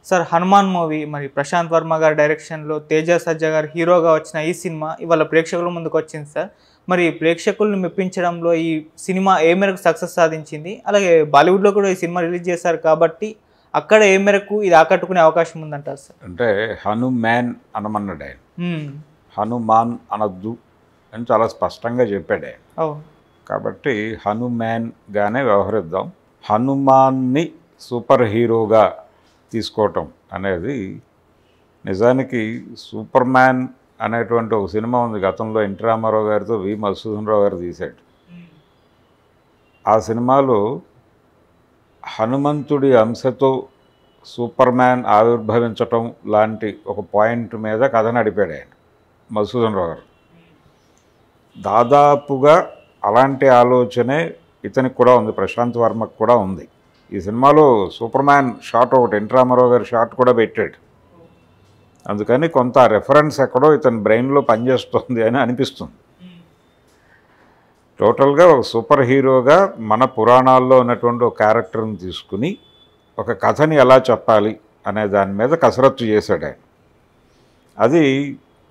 Sir 'Hanuman' movie మరి ప్రశాంత్ వర్మ గారి డైరెక్షన్‌లో తేజ సజ్జా గారు హీరోగా వచ్చిన ఈ సినిమా ఇవాళ ప్రేక్షకుల ముందుకు వచ్చింది సార్. మరి ప్రేక్షకుల్ని మెప్పించడంలో ఈ సినిమా ఏ మేరకు సక్సెస్ సాధించింది? అలాగే బాలీవుడ్‌లో కూడా ఈ సినిమా రిలీజ్ చేశారు కాబట్టి అక్కడ ఏ మేరకు ఇది ఆకట్టుకునే అవకాశం ఉందంటారు సార్? అంటే హనుమాన్ అనమన్నాడు ఆయన. హ్మ్. హనుమాన్ అనొద్దు అని చాలా స్పష్టంగా చెప్పాడు ఆయన. అవును. కాబట్టి హనుమాన్గానే వ్యవహరిద్దాం. హనుమాన్ని సూపర్ హీరోగా తీసుకోవటం అనేది నిజానికి సూపర్ మ్యాన్ అనేటువంటి ఒక సినిమా ఉంది గతంలో ఎన్టీ రామారావు గారితో వి మధుసూదన్ రావు గారు తీశాడు. ఆ సినిమాలో హనుమంతుడి అంశతో సూపర్ మ్యాన్ ఆవిర్భవించటం లాంటి ఒక పాయింట్ మీద కథ నడిపాడు ఆయన మధుసూదన్ రావు గారు. దాదాపుగా అలాంటి ఆలోచనే ఇతనికి కూడా ఉంది, ప్రశాంత్ వర్మకు కూడా ఉంది. ఈ సినిమాలో సూపర్ మ్యాన్ షాట్ ఒకటి ఎన్టీ రామారావు గారి షాట్ కూడా పెట్టాడు. అందుకని కొంత రెఫరెన్స్ ఎక్కడో ఇతని బ్రెయిన్లో పనిచేస్తుంది అని అనిపిస్తుంది. టోటల్గా ఒక సూపర్ హీరోగా మన పురాణాల్లో ఉన్నటువంటి ఒక క్యారెక్టర్ని తీసుకుని ఒక కథని ఎలా చెప్పాలి అనే దాని మీద కసరత్తు చేశాడు ఆయన. అది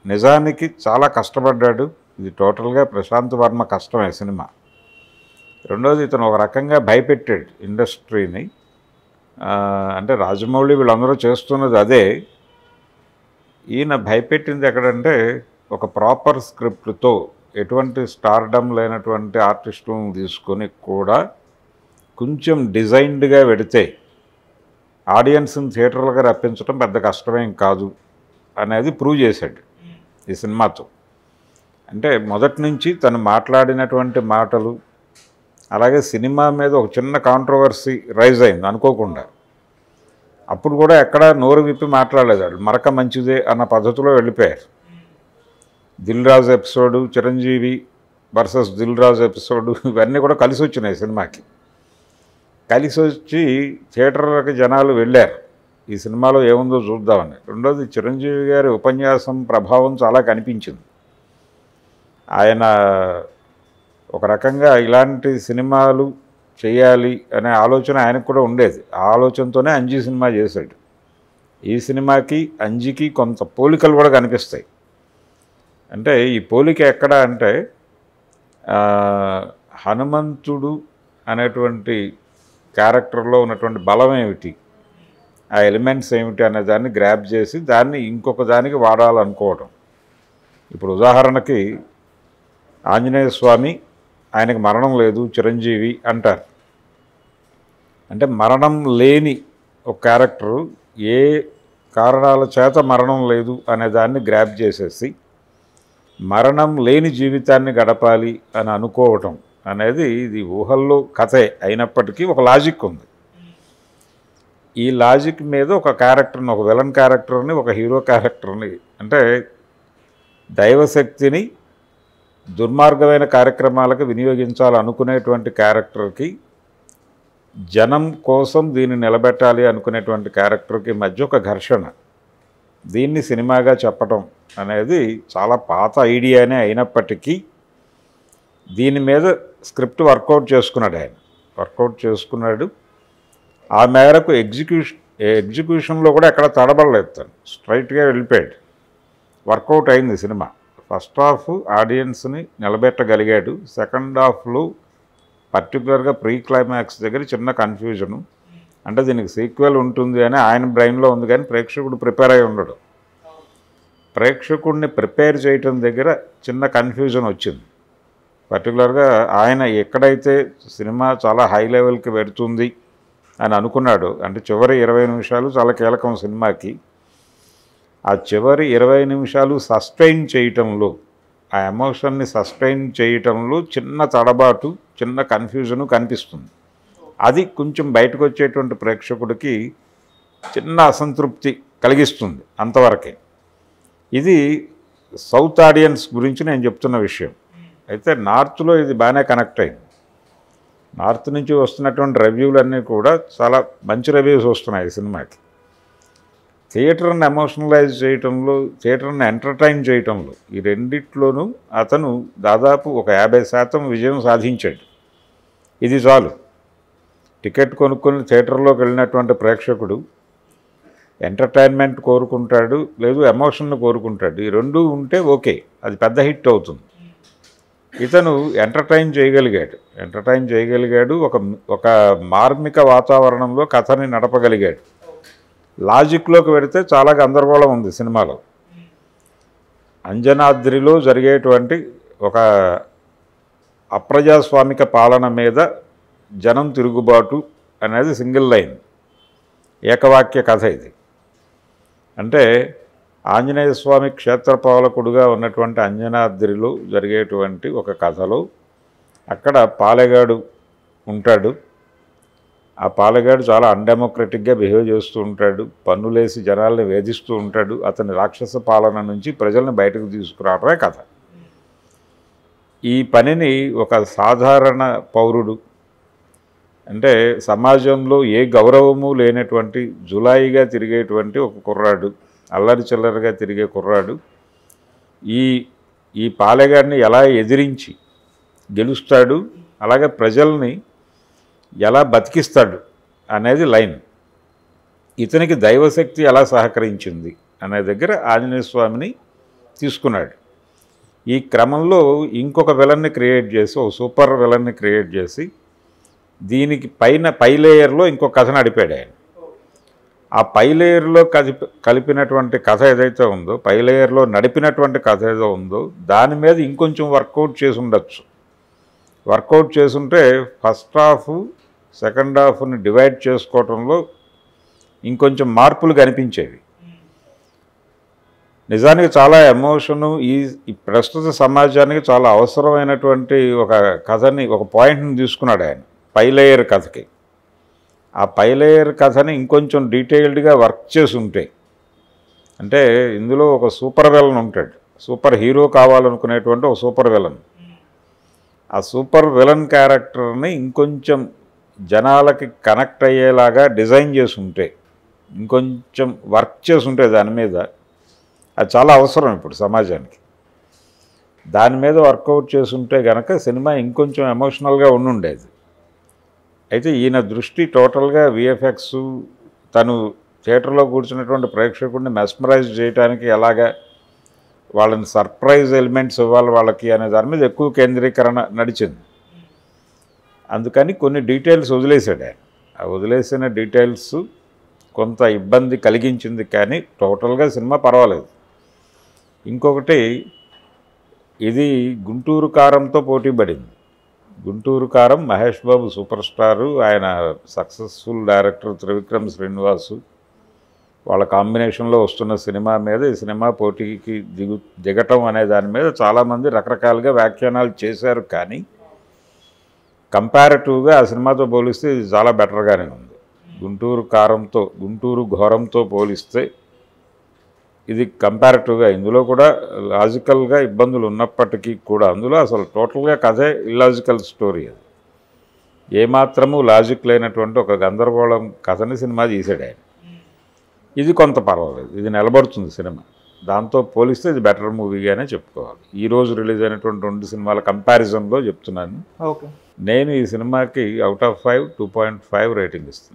నిజానికి చాలా కష్టపడ్డాడు. ఇది టోటల్గా ప్రశాంత్ వర్మ కష్టమే సినిమా. రెండోది ఇతను ఒక రకంగా భయపెట్టాడు ఇండస్ట్రీని. అంటే రాజమౌళి వీళ్ళందరూ చేస్తున్నది అదే. ఈయన భయపెట్టింది ఎక్కడంటే ఒక ప్రాపర్ స్క్రిప్ట్తో ఎటువంటి స్టార్డమ్ లేనటువంటి ఆర్టిస్టులను తీసుకొని కూడా కొంచెం డిజైన్డ్గా పెడితే ఆడియన్స్ని థియేటర్లుగా రప్పించడం పెద్ద కష్టమేం కాదు అనేది ప్రూవ్ చేశాడు ఈ సినిమాతో. అంటే మొదటి నుంచి తను మాట్లాడినటువంటి మాటలు, అలాగే సినిమా మీద ఒక చిన్న కాంట్రవర్సీ రైజ్ అయింది అనుకోకుండా. అప్పుడు కూడా ఎక్కడా నోరు విప్పి మాట్లాడలేదు, మరక మంచిదే అన్న పద్ధతిలో వెళ్ళిపోయారు. Dil Raju episode, Chiranjeevi versus Dil Raju episode ఇవన్నీ కూడా కలిసి వచ్చినాయి సినిమాకి. కలిసి వచ్చి థియేటర్లకి జనాలు వెళ్ళారు ఈ సినిమాలో ఏముందో చూద్దామని. రెండోది చిరంజీవి గారి ఉపన్యాసం ప్రభావం చాలా కనిపించింది. ఆయన ఒక రకంగా ఇలాంటి సినిమాలు చేయాలి అనే ఆలోచన ఆయనకు కూడా ఉండేది. ఆ ఆలోచనతోనే అంజీ సినిమా చేశాడు. ఈ సినిమాకి అంజీకి కొంత పోలికలు కూడా కనిపిస్తాయి. అంటే ఈ పోలిక ఎక్కడ అంటే హనుమంతుడు అనేటువంటి క్యారెక్టర్లో ఉన్నటువంటి బలం ఏమిటి, ఆ ఎలిమెంట్స్ ఏమిటి అనే దాన్ని గ్రాప్ చేసి దాన్ని ఇంకొక దానికి వాడాలనుకోవడం. ఇప్పుడు ఉదాహరణకి ఆంజనేయ స్వామి, ఆయనకు మరణం లేదు, చిరంజీవి అంటారు. అంటే మరణం లేని ఒక క్యారెక్టరు ఏ కారణాల చేత మరణం లేదు అనే దాన్ని గ్రాప్ చేసేసి మరణం లేని జీవితాన్ని గడపాలి అని అనుకోవటం అనేది ఇది ఊహల్లో కథే అయినప్పటికీ ఒక లాజిక్ ఉంది. ఈ లాజిక్ మీద ఒక క్యారెక్టర్ని, ఒక విలన్ క్యారెక్టర్ని, ఒక హీరో క్యారెక్టర్ని, అంటే దైవశక్తిని దుర్మార్గమైన కార్యక్రమాలకు వినియోగించాలనుకునేటువంటి క్యారెక్టర్కి, జనం కోసం దీన్ని నిలబెట్టాలి అనుకునేటువంటి క్యారెక్టర్కి మధ్య ఒక ఘర్షణ. దీన్ని సినిమాగా చెప్పటం అనేది చాలా పాత ఐడియానే అయినప్పటికీ దీని మీద స్క్రిప్ట్ వర్కౌట్ చేసుకున్నాడు ఆయన. వర్కౌట్ చేసుకున్నాడు. ఆ మేరకు ఎగ్జిక్యూషన్లో కూడా ఎక్కడ తడబడలేదు, తను స్ట్రైట్గా వెళ్ళిపోయాడు. వర్కౌట్ అయింది సినిమా. ఫస్ట్ హాఫ్ ఆడియన్స్ని నిలబెట్టగలిగాడు. సెకండ్ హాఫ్లో పర్టికులర్గా ప్రీ క్లైమాక్స్ దగ్గర చిన్న కన్ఫ్యూజను. అంటే దీనికి సీక్వెల్ ఉంటుంది అని ఆయన బ్రెయిన్లో ఉంది, కానీ ప్రేక్షకుడు ప్రిపేర్ అయి ఉండడు. ప్రేక్షకుడిని ప్రిపేర్ చేయటం దగ్గర చిన్న కన్ఫ్యూజన్ వచ్చింది. పర్టికులర్గా ఆయన ఎక్కడైతే సినిమా చాలా హై లెవెల్కి పెడుతుంది అని అనుకున్నాడు, అంటే చివరి 20 నిమిషాలు చాలా కీలకం సినిమాకి. ఆ చివరి 20 నిమిషాలు సస్టైన్ చేయటంలో, ఆ ఎమోషన్ని సస్టైన్ చేయటంలో చిన్న తడబాటు, చిన్న కన్ఫ్యూజను కనిపిస్తుంది. అది కొంచెం బయటకు వచ్చేటువంటి ప్రేక్షకుడికి చిన్న అసంతృప్తి కలిగిస్తుంది, అంతవరకే. ఇది సౌత్ ఆడియన్స్ గురించి నేను చెప్తున్న విషయం. అయితే నార్త్లో ఇది బాగానే కనెక్ట్ అయింది. నార్త్ నుంచి వస్తున్నటువంటి రివ్యూలన్నీ కూడా చాలా మంచి రివ్యూస్ వస్తున్నాయి ఈ సినిమాకి. థియేటర్ని ఎమోషనలైజ్ చేయటంలో, థియేటర్ని ఎంటర్టైన్ చేయటంలో, ఈ రెండిట్లోనూ అతను దాదాపు ఒక 50% విజయం సాధించాడు. ఇది చాలు. టికెట్ కొనుక్కొని థియేటర్లోకి వెళ్ళినటువంటి ప్రేక్షకుడు ఎంటర్టైన్మెంట్ కోరుకుంటాడు, లేదు ఎమోషన్ కోరుకుంటాడు. ఈ రెండు ఉంటే ఓకే, అది పెద్ద హిట్ అవుతుంది. ఇతను ఎంటర్టైన్ చేయగలిగాడు, ఒక మార్మిక వాతావరణంలో కథని నడపగలిగాడు. లాజిక్లోకి వెళితే చాలా గందరగోళం ఉంది సినిమాలో. అంజనాద్రిలో జరిగేటువంటి ఒక అప్రజాస్వామిక పాలన మీద జనం తిరుగుబాటు అనేది సింగిల్ లైన్, ఏకవాక్య కథ ఇది. అంటే ఆంజనేయ స్వామి క్షేత్రపాలకుడుగా ఉన్నటువంటి అంజనాద్రిలో జరిగేటువంటి ఒక కథలో అక్కడ పాలెగాడు ఉంటాడు. ఆ పాలెగాడు చాలా అన్డెమోక్రటిక్గా బిహేవ్ చేస్తూ ఉంటాడు, పన్నులేసి జనాల్ని వేధిస్తూ ఉంటాడు. అతని రాక్షస పాలన నుంచి ప్రజల్ని బయటకు తీసుకురావడమే కథ. ఈ పనిని ఒక సాధారణ పౌరుడు, అంటే సమాజంలో ఏ గౌరవము లేనటువంటి జులాయిగా తిరిగేటువంటి ఒక కుర్రాడు, అల్లరి చిల్లరగా తిరిగే కుర్రాడు ఈ పాలెగాడిని ఎలా ఎదిరించి గెలుస్తాడు, అలాగే ప్రజల్ని ఎలా బతికిస్తాడు అనేది లైన్. ఇతనికి దైవశక్తి ఎలా సహకరించింది అనే దగ్గర ఆంజనేయ స్వామిని తీసుకున్నాడు. ఈ క్రమంలో ఇంకొక విలన్ని క్రియేట్ చేసి, ఒక సూపర్ విలన్ని క్రియేట్ చేసి దీనికి పై లేయర్లో ఇంకొక కథ నడిపాడు ఆయన. ఆ పై లేయర్లో కలిపినటువంటి కథ ఏదైతే ఉందో, పై లేయర్లో నడిపినటువంటి కథ ఏదో ఉందో దాని మీద ఇంకొంచెం వర్కౌట్ చేసి ఉండొచ్చు. వర్కౌట్ చేసుంటే ఫస్ట్ హాఫ్ సెకండ్ హాఫ్ని డివైడ్ చేసుకోవటంలో ఇంకొంచెం మార్పులు కనిపించేవి. నిజానికి చాలా ఎమోషను ఈ ప్రస్తుత సమాజానికి చాలా అవసరమైనటువంటి ఒక కథని, ఒక పాయింట్ని తీసుకున్నాడు ఆయన పై లేయర్ కథకి. ఆ పై లేయర్ కథని ఇంకొంచెం డీటెయిల్డ్గా వర్క్ చేసి ఉంటే, అంటే ఇందులో ఒక సూపర్ విలన్ ఉంటాడు, సూపర్ హీరో కావాలనుకునేటువంటి ఒక సూపర్ విలన్. ఆ సూపర్ విలన్ క్యారెక్టర్ని ఇంకొంచెం జనాలకి కనెక్ట్ అయ్యేలాగా డిజైన్ చేసి ఉంటే, ఇంకొంచెం వర్క్ చేసి ఉంటే దాని మీద, అది చాలా అవసరం ఇప్పుడు సమాజానికి. దాని మీద వర్కౌట్ చేసుంటే కనుక సినిమా ఇంకొంచెం ఎమోషనల్గా ఉండుండేది. అయితే ఈయన దృష్టి టోటల్గా విఎఫ్ఎక్స్, తను థియేటర్లో కూర్చున్నటువంటి ప్రేక్షకుడిని మెస్మరైజ్ చేయడానికి ఎలాగా వాళ్ళని సర్ప్రైజ్ ఎలిమెంట్స్ ఇవ్వాలి వాళ్ళకి అనే దాని మీద ఎక్కువ కేంద్రీకరణ నడిచింది. అందుకని కొన్ని డీటెయిల్స్ వదిలేశాడు ఆయన. ఆ వదిలేసిన డీటెయిల్స్ కొంత ఇబ్బంది కలిగించింది, కానీ టోటల్గా సినిమా పర్వాలేదు. ఇంకొకటి, ఇది గుంటూరు కారంతో పోటీ పడింది. గుంటూరు కారం మహేష్ బాబు సూపర్ స్టారు, ఆయన సక్సెస్ఫుల్ డైరెక్టర్ త్రివిక్రమ్ శ్రీనివాసు, వాళ్ళ కాంబినేషన్లో వస్తున్న సినిమా మీద ఈ సినిమా పోటీకి దిగటం అనే దాని మీద చాలామంది రకరకాలుగా వ్యాఖ్యానాలు చేశారు. కానీ కంపారిటివ్గా ఆ సినిమాతో పోలిస్తే ఇది చాలా బెటర్గానే ఉంది. గుంటూరు ఘోరంతో పోలిస్తే ఇది కంపారిటివ్గా, ఇందులో కూడా లాజికల్గా ఇబ్బందులు ఉన్నప్పటికీ కూడా అందులో అసలు టోటల్గా కథే ఇల్లాజికల్ స్టోరీ. అది ఏమాత్రము లాజిక్ లేనటువంటి ఒక గందరగోళం కథని సినిమా తీసాడు ఆయన. ఇది కొంత పర్వాలేదు, ఇది నిలబడుతుంది సినిమా. దాంతో పోలిస్తే ఇది బెటర్ మూవీగానే చెప్పుకోవాలి. ఈరోజు రిలీజ్ అయినటువంటి 2 సినిమాల కంపారిజన్లో చెప్తున్నాను. ఓకే, నేను ఈ సినిమాకి అవుట్ ఆఫ్ 5 2.5 రేటింగ్ ఇస్తున్నాను.